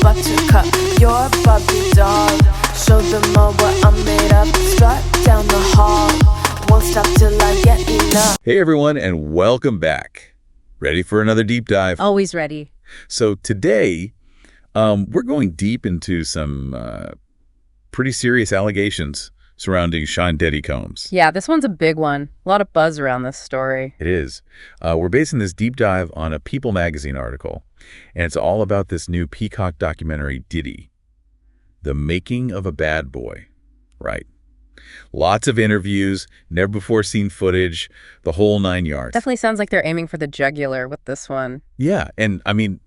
buttercup, you're a Barbie doll. Show them all what I'm made of. Strut down the hall, won't stop till I get enough. Hey everyone, and welcome back. Ready for another deep dive? Always ready. So today, we're going deep into some pretty serious allegations surrounding Sean Diddy Combs. Yeah, this one's a big one. A lot of buzz around this story. It is. We're basing this deep dive on a People magazine article, and it's all about this new Peacock documentary, Diddy, The Making of a Bad Boy. Right. Lots of interviews, never before seen footage, the whole 9 yards. Definitely sounds like they're aiming for the jugular with this one. Yeah, and I mean,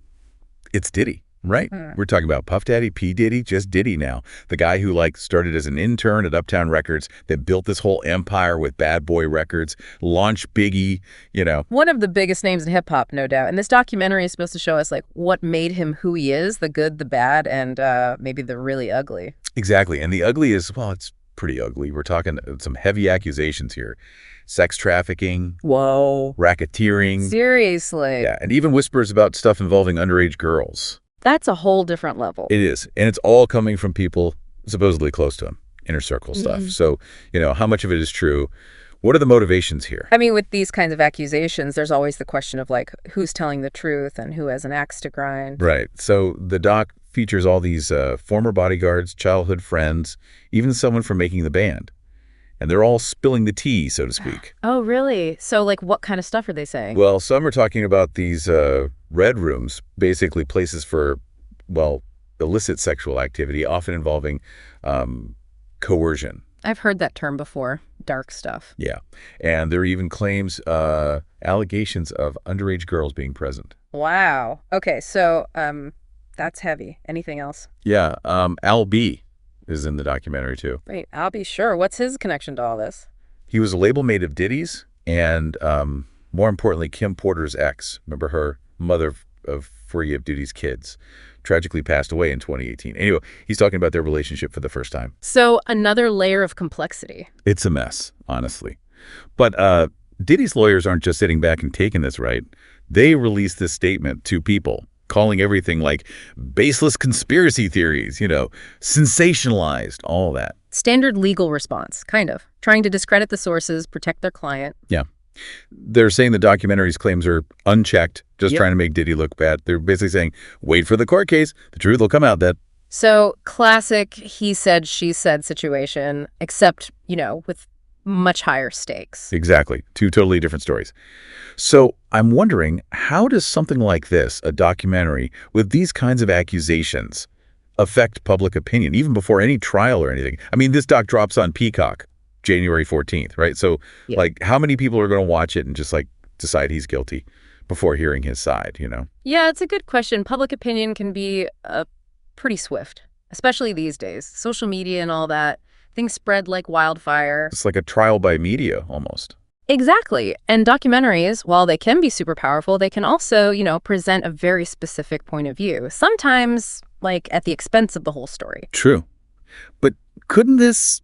it's Diddy, right? We're talking about Puff Daddy, P. Diddy, just Diddy now. The guy who started as an intern at Uptown Records, that built this whole empire with Bad Boy Records, launched Biggie, One of the biggest names in hip-hop, no doubt. And this documentary is supposed to show us what made him who he is, the good, the bad, and maybe the really ugly. Exactly, and the ugly is, well, it's pretty ugly. We're talking some heavy accusations here. Sex trafficking. Whoa. Racketeering. Seriously. Yeah, and even whispers about stuff involving underage girls. That's a whole different level. It is, and it's all coming from people supposedly close to him, inner circle stuff. So, how much of it is true? What are the motivations here? I mean, with these kinds of accusations, there's always the question of who's telling the truth and who has an axe to grind. Right. So the doc features all these former bodyguards, childhood friends, even someone from making the band. And they're all spilling the tea, so to speak. Oh, really? So, what kind of stuff are they saying? Well, some are talking about these red rooms, basically places for, illicit sexual activity, often involving coercion. I've heard that term before. Dark stuff. Yeah. And there are even claims, allegations of underage girls being present. Wow. Okay, so that's heavy. Anything else? Yeah. Al B is in the documentary, too. Wait, I'll be sure. What's his connection to all this? He was a label mate of Diddy's and, more importantly, Kim Porter's ex. Remember her? Mother of 3 of Diddy's kids. Tragically passed away in 2018. Anyway, he's talking about their relationship for the first time. So another layer of complexity. It's a mess, honestly. But Diddy's lawyers aren't just sitting back and taking this, right? They released this statement to people, calling everything baseless conspiracy theories, sensationalized, all that. Standard legal response, kind of. Trying to discredit the sources, protect their client. Yeah. They're saying the documentary's claims are unchecked, just trying to make Diddy look bad. They're basically saying, wait for the court case. The truth will come out then. So classic he said, she said situation, except, with much higher stakes. Exactly. 2 totally different stories. So I'm wondering, how does something like this, a documentary with these kinds of accusations, affect public opinion, even before any trial or anything? I mean, this doc drops on Peacock January 14th, right? So, how many people are going to watch it and just, decide he's guilty before hearing his side, Yeah, it's a good question. Public opinion can be pretty swift, especially these days. Social media and all that. Things spread like wildfire. It's like a trial by media, almost. Exactly. And documentaries, while they can be super powerful, they can also, present a very specific point of view. Sometimes, at the expense of the whole story. True. But couldn't this,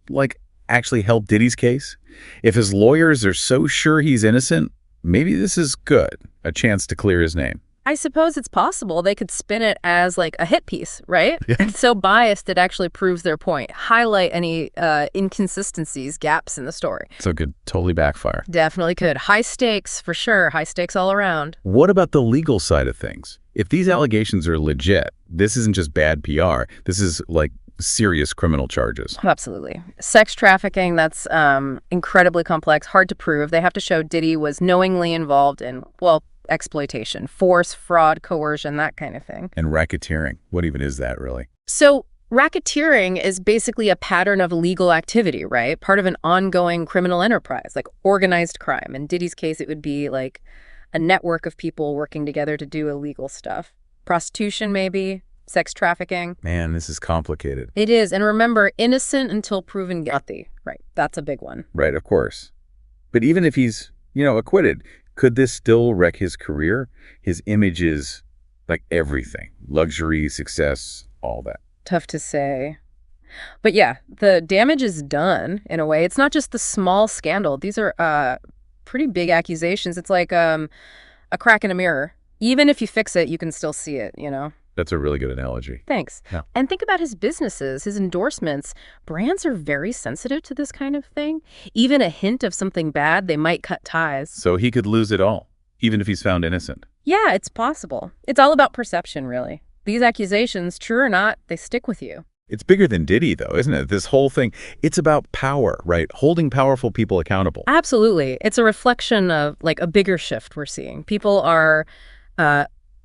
actually help Diddy's case? If his lawyers are so sure he's innocent, maybe this is good, a chance to clear his name. I suppose it's possible. They could spin it as a hit piece, right? Yeah. And so biased it actually proves their point. Highlight any inconsistencies, gaps in the story. So it could totally backfire. Definitely could. High stakes, for sure. High stakes all around. What about the legal side of things? If these allegations are legit, this isn't just bad PR. This is serious criminal charges. Absolutely. Sex trafficking, that's incredibly complex, hard to prove. They have to show Diddy was knowingly involved in, exploitation, force, fraud, coercion, that kind of thing. And racketeering. What even is that, really? So racketeering is basically a pattern of illegal activity, right? Part of an ongoing criminal enterprise, like organized crime. In Diddy's case, it would be a network of people working together to do illegal stuff. Prostitution, maybe. Sex trafficking. Man, this is complicated. It is. And remember, innocent until proven guilty. Right. That's a big one. Right, of course. But even if he's, acquitted, could this still wreck his career? His image is everything. Luxury, success, all that. Tough to say. But yeah, the damage is done in a way. It's not just the small scandal. These are pretty big accusations. It's like a crack in a mirror. Even if you fix it, you can still see it, That's a really good analogy. Thanks. Yeah. And think about his businesses, his endorsements. Brands are very sensitive to this kind of thing. Even a hint of something bad, they might cut ties. So he could lose it all, even if he's found innocent. Yeah, it's possible. It's all about perception, really. These accusations, true or not, they stick with you. It's bigger than Diddy, though, isn't it? This whole thing, it's about power, right? Holding powerful people accountable. Absolutely. It's a reflection of like a bigger shift we're seeing. People are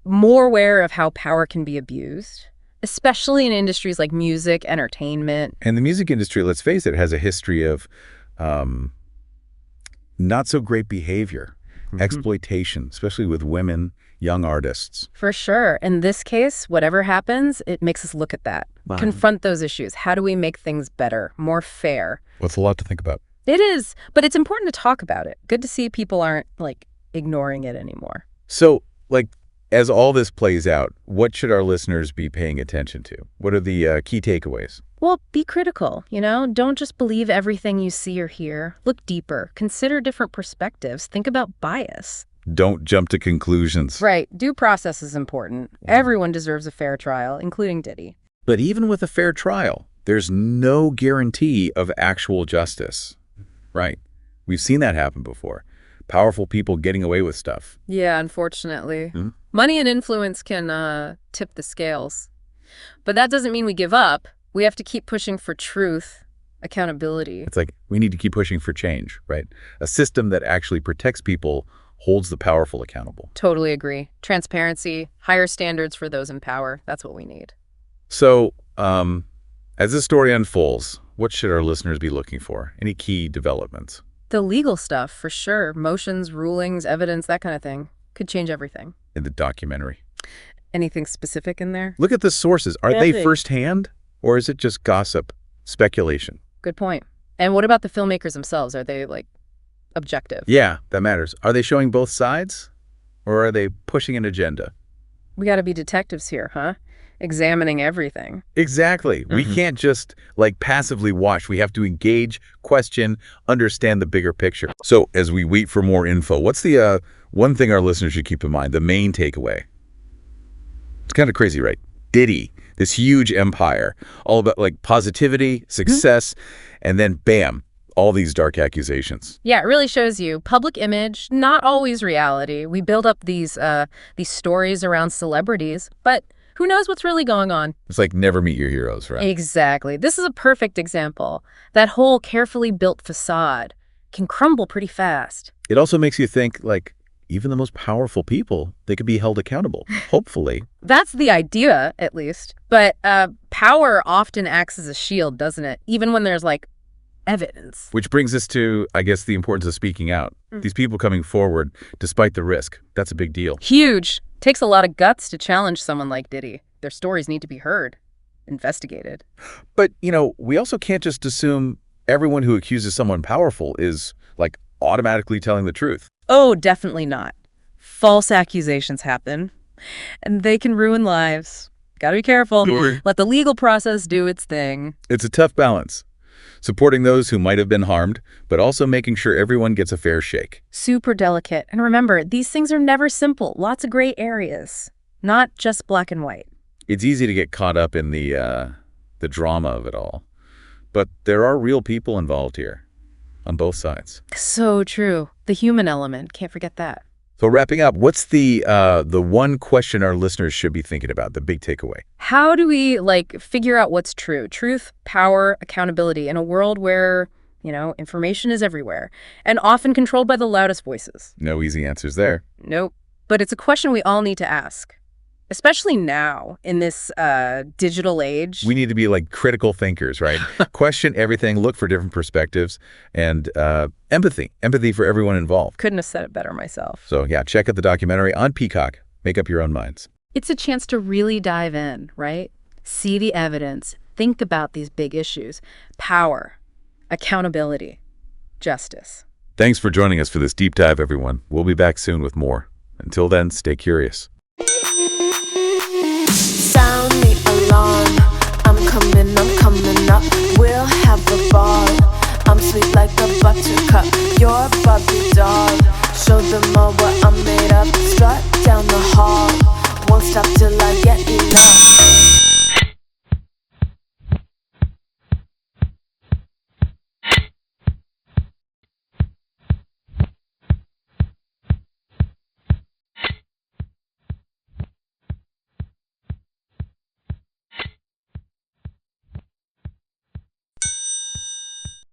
more aware of how power can be abused, especially in industries like music, entertainment. And the music industry, let's face it, has a history of not so great behavior, exploitation, especially with women, young artists. For sure. In this case, whatever happens, it makes us look at that. Wow. Confront those issues. How do we make things better, more fair? Well, it's a lot to think about. It is, but it's important to talk about it. Good to see people aren't, like, ignoring it anymore. So, like, as all this plays out, what should our listeners be paying attention to? What are the key takeaways? Well, be critical, you know? Don't just believe everything you see or hear. Look deeper. Consider different perspectives. Think about bias. Don't jump to conclusions. Right. Due process is important. Everyone deserves a fair trial, including Diddy. But even with a fair trial, there's no guarantee of actual justice, right? We've seen that happen before. Powerful people getting away with stuff. Yeah, unfortunately. Money and influence can tip the scales. But that doesn't mean we give up. We have to keep pushing for truth, accountability. It's like we need to keep pushing for change, right? A system that actually protects people, holds the powerful accountable. Totally agree. Transparency, higher standards for those in power. That's what we need. So, as this story unfolds, what should our listeners be looking for? Any key developments? The legal stuff, for sure. Motions, rulings, evidence, that kind of thing. Could change everything. In the documentary. Anything specific in there? Look at the sources. Are they firsthand, or is it just gossip, speculation? Good point. And what about the filmmakers themselves? Are they, like, objective? Yeah, that matters. Are they showing both sides, or are they pushing an agenda? We got to be detectives here, huh? Examining everything. Exactly. We can't just, like, passively watch. We have to engage, question, understand the bigger picture. So as we wait for more info, what's the one thing our listeners should keep in mind, the main takeaway? It's kind of crazy, right? Diddy, this huge empire, all about, like, positivity, success, and then bam, all these dark accusations. Yeah, it really shows you public image, not always reality. We build up these stories around celebrities, but who knows what's really going on? It's like never meet your heroes, right? Exactly. This is a perfect example. That whole carefully built facade can crumble pretty fast. It also makes you think, like, even the most powerful people, they could be held accountable, hopefully. That's the idea, at least. But power often acts as a shield, doesn't it? Even when there's, like, evidence. Which brings us to, I guess, the importance of speaking out. These people coming forward, despite the risk, that's a big deal. Huge. Takes a lot of guts to challenge someone like Diddy. Their stories need to be heard, investigated. But, you know, we also can't just assume everyone who accuses someone powerful is, like, automatically telling the truth. Oh, definitely not. False accusations happen, and they can ruin lives. Gotta be careful. Let the legal process do its thing. It's a tough balance. Supporting those who might have been harmed, but also making sure everyone gets a fair shake. Super delicate. And remember, these things are never simple. Lots of gray areas, not just black and white. It's easy to get caught up in the drama of it all. But there are real people involved here, on both sides. So true. The human element. Can't forget that. So wrapping up, what's the one question our listeners should be thinking about, the big takeaway? How do we, like, figure out what's true? Truth, power, accountability in a world where, you know, information is everywhere and often controlled by the loudest voices. No easy answers there. Nope. But it's a question we all need to ask, especially now in this digital age. We need to be, like, critical thinkers, right? Question everything, look for different perspectives, and empathy for everyone involved. Couldn't have said it better myself. So yeah, check out the documentary on Peacock. Make up your own minds. It's a chance to really dive in, right? See the evidence. Think about these big issues. Power, accountability, justice. Thanks for joining us for this deep dive, everyone. We'll be back soon with more. Until then, stay curious. Sound the alarm. I'm coming up. We'll have a ball. I'm sweet like a buttercup. You're Barbie doll. Show them all what I'm made of. Strut down the hall. Won't Won't stop till I get enough.